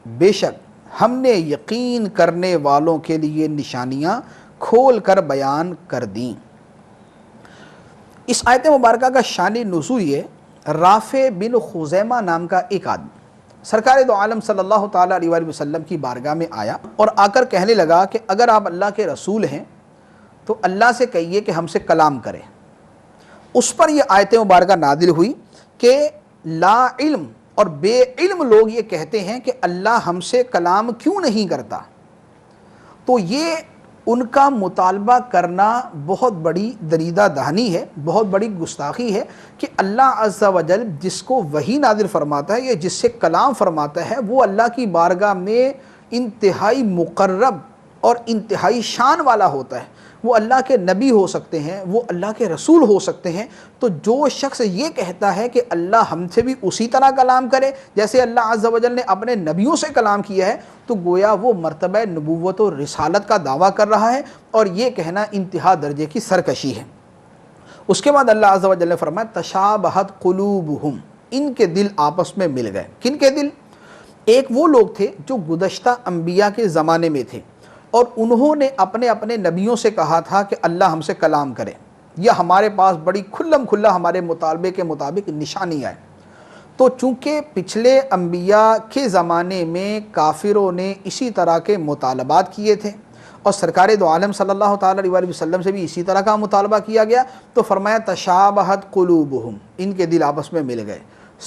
بے شک ہم نے یقین کرنے والوں کے لیے نشانیاں کھول کر بیان کر دیں۔ اس آیت مبارکہ کا شان نزول یہ رافع بن خزیمہ نام کا ایک آدمی سرکار دو عالم صلی اللہ تعالیٰ علیہ وسلم کی بارگاہ میں آیا اور آ کر کہنے لگا کہ اگر آپ اللہ کے رسول ہیں تو اللہ سے کہیے کہ ہم سے کلام کرے۔ اس پر یہ آیت مبارکہ نازل ہوئی کہ لا علم اور بے علم لوگ یہ کہتے ہیں کہ اللہ ہم سے کلام کیوں نہیں کرتا۔ تو یہ ان کا مطالبہ کرنا بہت بڑی دریدہ دہانی ہے، بہت بڑی گستاخی ہے کہ اللہ عز و جل جس کو وحی نازل فرماتا ہے یا جس سے کلام فرماتا ہے وہ اللہ کی بارگاہ میں انتہائی مقرب اور انتہائی شان والا ہوتا ہے۔ وہ اللہ کے نبی ہو سکتے ہیں، وہ اللہ کے رسول ہو سکتے ہیں۔ تو جو شخص یہ کہتا ہے کہ اللہ ہم سے بھی اسی طرح کلام کرے جیسے اللہ عز و جل نے اپنے نبیوں سے کلام کیا ہے، تو گویا وہ مرتبہ نبوت و رسالت کا دعویٰ کر رہا ہے، اور یہ کہنا انتہا درجے کی سرکشی ہے۔ اس کے بعد اللہ عز و جل نے فرمایا تشابہت قلوبہم، ان کے دل آپس میں مل گئے۔ کن کے دل؟ ایک وہ لوگ تھے جو گزشتہ انبیاء کے زمانے میں تھے، اور انہوں نے اپنے اپنے نبیوں سے کہا تھا کہ اللہ ہم سے کلام کرے، یا ہمارے پاس بڑی کھلم کھلا ہمارے مطالبے کے مطابق نشانی آئے۔ تو چونکہ پچھلے انبیاء کے زمانے میں کافروں نے اسی طرح کے مطالبات کیے تھے، اور سرکار دو عالم صلی اللہ تعالیٰ علیہ وسلم سے بھی اسی طرح کا مطالبہ کیا گیا، تو فرمایا تشابہت قلوبہم، ان کے دل آپس میں مل گئے،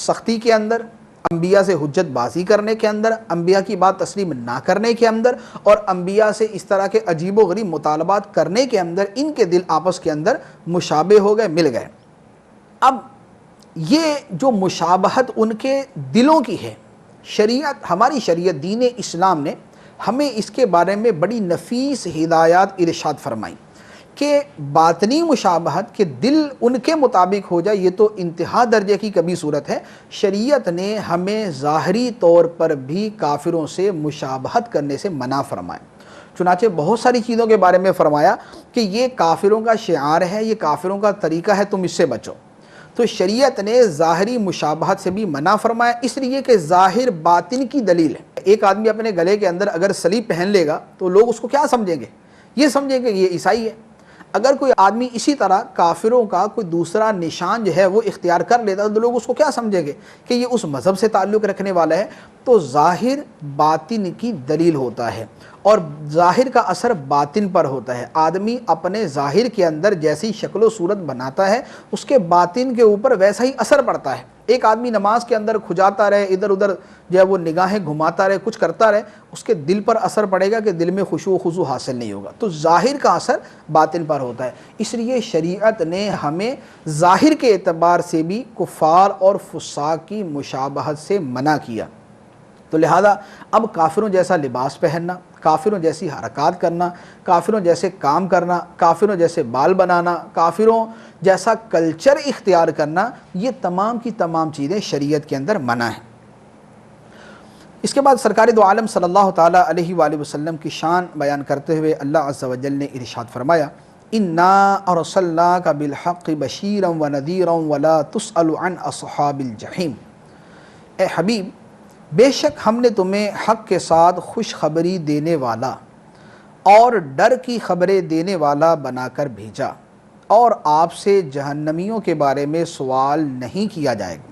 سختی کے اندر، انبیاء سے حجت بازی کرنے کے اندر، انبیاء کی بات تسلیم نہ کرنے کے اندر، اور انبیاء سے اس طرح کے عجیب و غریب مطالبات کرنے کے اندر، ان کے دل آپس کے اندر مشابہ ہو گئے، مل گئے۔ اب یہ جو مشابہت ان کے دلوں کی ہے، شریعت، ہماری شریعت دین اسلام نے ہمیں اس کے بارے میں بڑی نفیس ہدایات ارشاد فرمائی کہ باطنی مشابہت کے دل ان کے مطابق ہو جائے، یہ تو انتہا درجے کی کبھی صورت ہے۔ شریعت نے ہمیں ظاہری طور پر بھی کافروں سے مشابہت کرنے سے منع فرمایا۔ چنانچہ بہت ساری چیزوں کے بارے میں فرمایا کہ یہ کافروں کا شعار ہے، یہ کافروں کا طریقہ ہے، تم اس سے بچو۔ تو شریعت نے ظاہری مشابہت سے بھی منع فرمایا، اس لیے کہ ظاہر باطن کی دلیل ہے۔ ایک آدمی اپنے گلے کے اندر اگر صلیب پہن لے گا تو لوگ اس کو کیا سمجھیں گے؟ یہ سمجھیں گے کہ یہ عیسائی ہے۔ اگر کوئی آدمی اسی طرح کافروں کا کوئی دوسرا نشان جو ہے وہ اختیار کر لیتا تو لوگ اس کو کیا سمجھیں گے؟ کہ یہ اس مذہب سے تعلق رکھنے والا ہے۔ تو ظاہر باطن کی دلیل ہوتا ہے، اور ظاہر کا اثر باطن پر ہوتا ہے۔ آدمی اپنے ظاہر کے اندر جیسی شکل و صورت بناتا ہے، اس کے باطن کے اوپر ویسا ہی اثر پڑتا ہے۔ ایک آدمی نماز کے اندر کھجاتا رہے، ادھر ادھر جو ہے وہ نگاہیں گھماتا رہے، کچھ کرتا رہے، اس کے دل پر اثر پڑے گا کہ دل میں خشوع و خضوع حاصل نہیں ہوگا۔ تو ظاہر کا اثر باطن پر ہوتا ہے، اس لیے شریعت نے ہمیں ظاہر کے اعتبار سے بھی کفار اور فساق کی مشابہت سے منع کیا۔ تو لہذا اب کافروں جیسا لباس پہننا، کافروں جیسی حرکات کرنا، کافروں جیسے کام کرنا، کافروں جیسے بال بنانا، کافروں جیسا کلچر اختیار کرنا، یہ تمام کی تمام چیزیں شریعت کے اندر منع ہیں۔ اس کے بعد سرکار دو عالم صلی اللہ تعالیٰ علیہ وآلہ وسلم کی شان بیان کرتے ہوئے اللہ عز و جل نے ارشاد فرمایا اِنَّا أَرْسَلْنَاكَ بِالْحَقِّ بَشِيرًا وَنَذِيرًا وَلَا تُسْأَلُ عَنْ أَصْحَابِ الْجَحِيمِ۔ اے حبیب، بے شک ہم نے تمہیں حق کے ساتھ خوشخبری دینے والا اور ڈر کی خبریں دینے والا بنا کر بھیجا، اور آپ سے جہنمیوں کے بارے میں سوال نہیں کیا جائے گا۔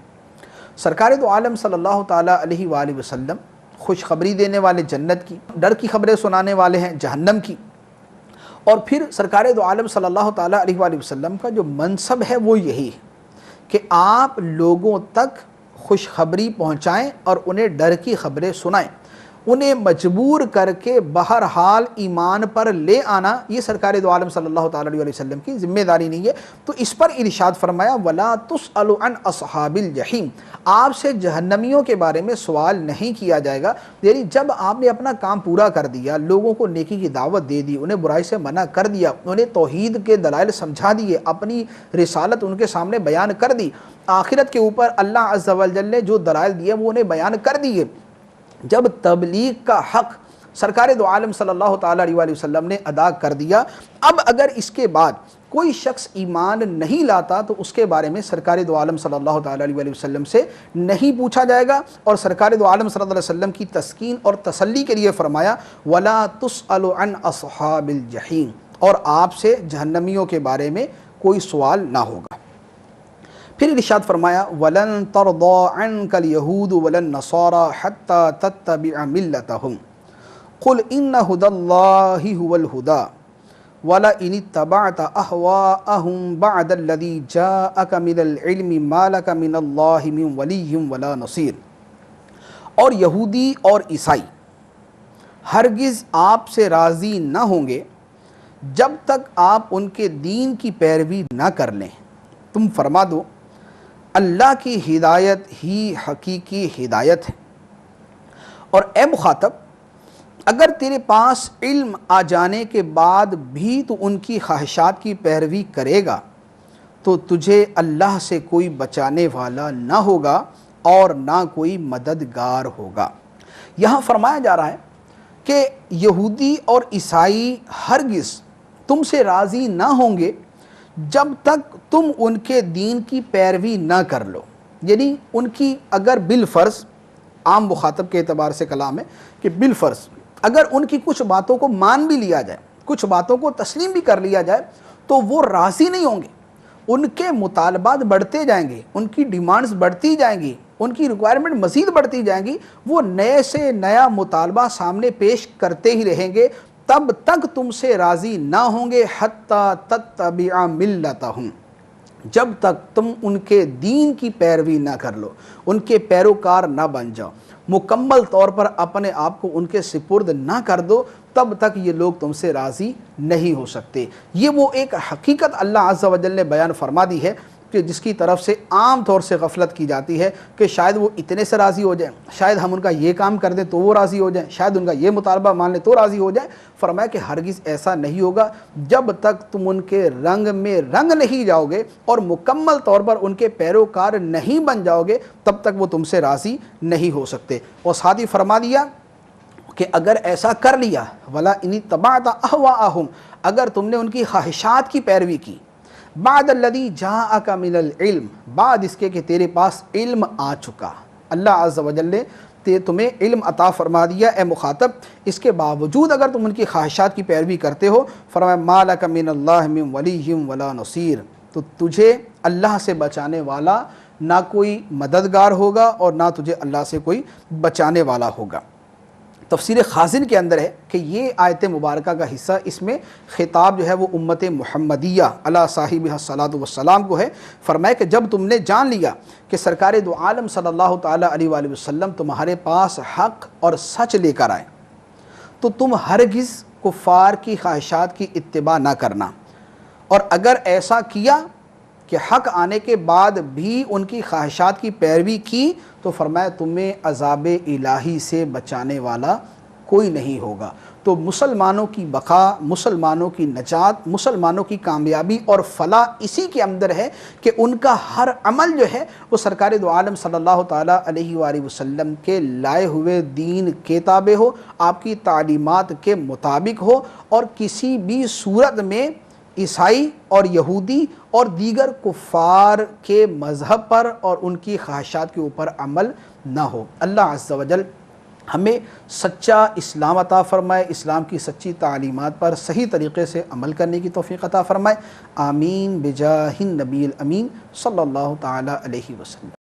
سرکار دو عالم صلی اللہ تعالیٰ علیہ وآلہ وسلم خوشخبری دینے والے جنت کی، ڈر کی خبریں سنانے والے ہیں جہنم کی، اور پھر سرکار دو عالم صلی اللہ تعالیٰ علیہ وآلہ وسلم کا جو منصب ہے وہ یہی ہے کہ آپ لوگوں تک خوشخبری پہنچائیں اور انہیں ڈر کی خبریں سنائیں، انہیں مجبور کر کے بہرحال ایمان پر لے آنا یہ سرکار دو عالم صلی اللہ تعالیٰ علیہ وسلم کی ذمہ داری نہیں ہے۔ تو اس پر ارشاد فرمایا وَلَا تُسْأَلُ عَنْ أَصْحَابِ الْجَحِيمِ، آپ سے جہنمیوں کے بارے میں سوال نہیں کیا جائے گا۔ یعنی جب آپ نے اپنا کام پورا کر دیا، لوگوں کو نیکی کی دعوت دے دی، انہیں برائی سے منع کر دیا، انہیں توحید کے دلائل سمجھا دیے، اپنی رسالت ان کے سامنے بیان کر دی، آخرت کے اوپر اللہ عز و جل نے جو دلائل دیے وہ انہیں بیان کر دیے، جب تبلیغ کا حق سرکار دو عالم صلی اللہ تعالیٰ علیہ وسلم نے ادا کر دیا، اب اگر اس کے بعد کوئی شخص ایمان نہیں لاتا تو اس کے بارے میں سرکار دو عالم صلی اللہ تعالیٰ علیہ وسلم سے نہیں پوچھا جائے گا۔ اور سرکار دو عالم صلی اللہ علیہ وسلم کی تسکین اور تسلی کے لیے فرمایا وَلَا تُسْأَلُ عَنْ أَصْحَابِ الْجَحِيمِ، اور آپ سے جہنمیوں کے بارے میں کوئی سوال نہ ہوگا۔ پھر ارشاد فرمایا وَلَن تَرْضَىٰ عَنْكَ الْيَهُودُ وَلَا النَّصَارَىٰ حَتَّىٰ تَتَّبِعَ مِلَّتَهُمْ قُلْ إِنَّ هُدَى اللَّهِ هُوَ الْهُدَىٰ وَلَئِنِ اتَّبَعْتَ أَهْوَاءَهُمْ بَعْدَ الَّذِي جَاءَكَ مِنَ الْعِلْمِ مَا لَكَ مِنَ اللَّهِ مِنْ وَلِيٍّ وَلَا نَصِيرٍ۔ اور یہودی اور عیسائی ہرگز آپ سے راضی نہ ہوں گے جب تک آپ ان کے دین کی پیروی نہ کر لیں۔ تم فرما دو اللہ کی ہدایت ہی حقیقی ہدایت ہے، اور اے مخاطب اگر تیرے پاس علم آ جانے کے بعد بھی تو ان کی خواہشات کی پیروی کرے گا تو تجھے اللہ سے کوئی بچانے والا نہ ہوگا اور نہ کوئی مددگار ہوگا۔ یہاں فرمایا جا رہا ہے کہ یہودی اور عیسائی ہرگز تم سے راضی نہ ہوں گے جب تک تم ان کے دین کی پیروی نہ کر لو، یعنی ان کی اگر بالفرض، عام مخاطب کے اعتبار سے کلام ہے کہ بالفرض اگر ان کی کچھ باتوں کو مان بھی لیا جائے، کچھ باتوں کو تسلیم بھی کر لیا جائے، تو وہ راضی نہیں ہوں گے، ان کے مطالبات بڑھتے جائیں گے، ان کی ڈیمانڈز بڑھتی جائیں گی، ان کی ریکوائرمنٹ مزید بڑھتی جائیں گی، وہ نئے سے نیا مطالبہ سامنے پیش کرتے ہی رہیں گے، تب تک تم سے راضی نہ ہوں گے حتی تتبع ملتہم، جب تک تم ان کے دین کی پیروی نہ کر لو، ان کے پیروکار نہ بن جاؤ، مکمل طور پر اپنے آپ کو ان کے سپرد نہ کر دو، تب تک یہ لوگ تم سے راضی نہیں ہو سکتے۔ یہ وہ ایک حقیقت اللہ عز و جل نے بیان فرما دی ہے کہ جس کی طرف سے عام طور سے غفلت کی جاتی ہے کہ شاید وہ اتنے سے راضی ہو جائیں، شاید ہم ان کا یہ کام کر دیں تو وہ راضی ہو جائیں، شاید ان کا یہ مطالبہ مان لیں تو راضی ہو جائیں۔ فرمایا کہ ہرگز ایسا نہیں ہوگا جب تک تم ان کے رنگ میں رنگ نہیں جاؤ گے اور مکمل طور پر ان کے پیروکار نہیں بن جاؤ گے، تب تک وہ تم سے راضی نہیں ہو سکتے۔ اور ساتھ ہی فرما دیا کہ اگر ایسا کر لیا وَلَئِنِ اتَّبَعْتَ أَهْوَاءَهُمْ، اگر تم نے ان کی خواہشات کی پیروی کی، بعد الذی جاءک من العلم، بعد اس کے کہ تیرے پاس علم آ چکا، اللہ عز و جل نے تمہیں علم عطا فرما دیا اے مخاطب، اس کے باوجود اگر تم ان کی خواہشات کی پیروی کرتے ہو، فرمایا ما لک من اللہ من ولی ولا نصیر، تو تجھے اللہ سے بچانے والا نہ کوئی مددگار ہوگا اور نہ تجھے اللہ سے کوئی بچانے والا ہوگا۔ تفسیر خازن کے اندر ہے کہ یہ آیت مبارکہ کا حصہ، اس میں خطاب جو ہے وہ امت محمدیہ علی صاحبہ الصلاۃ والسلام کو ہے۔ فرمایا کہ جب تم نے جان لیا کہ سرکار دو عالم صلی اللہ تعالیٰ علیہ وآلہ وسلم تمہارے پاس حق اور سچ لے کر آئے، تو تم ہرگز کفار کی خواہشات کی اتباع نہ کرنا، اور اگر ایسا کیا کہ حق آنے کے بعد بھی ان کی خواہشات کی پیروی کی تو فرمایا تمہیں عذاب الہی سے بچانے والا کوئی نہیں ہوگا۔ تو مسلمانوں کی بقا، مسلمانوں کی نجات، مسلمانوں کی کامیابی اور فلاح اسی کے اندر ہے کہ ان کا ہر عمل جو ہے وہ سرکار دو عالم صلی اللہ تعالیٰ علیہ وآلہ وسلم کے لائے ہوئے دین کے تابع ہو، آپ کی تعلیمات کے مطابق ہو، اور کسی بھی صورت میں عیسائی اور یہودی اور دیگر کفار کے مذہب پر اور ان کی خواہشات کے اوپر عمل نہ ہو۔ اللہ عز و جل ہمیں سچا اسلام عطا فرمائے، اسلام کی سچی تعلیمات پر صحیح طریقے سے عمل کرنے کی توفیق عطا فرمائے۔ آمین بجاہ النبی الامین صلی اللہ تعالیٰ علیہ وسلم۔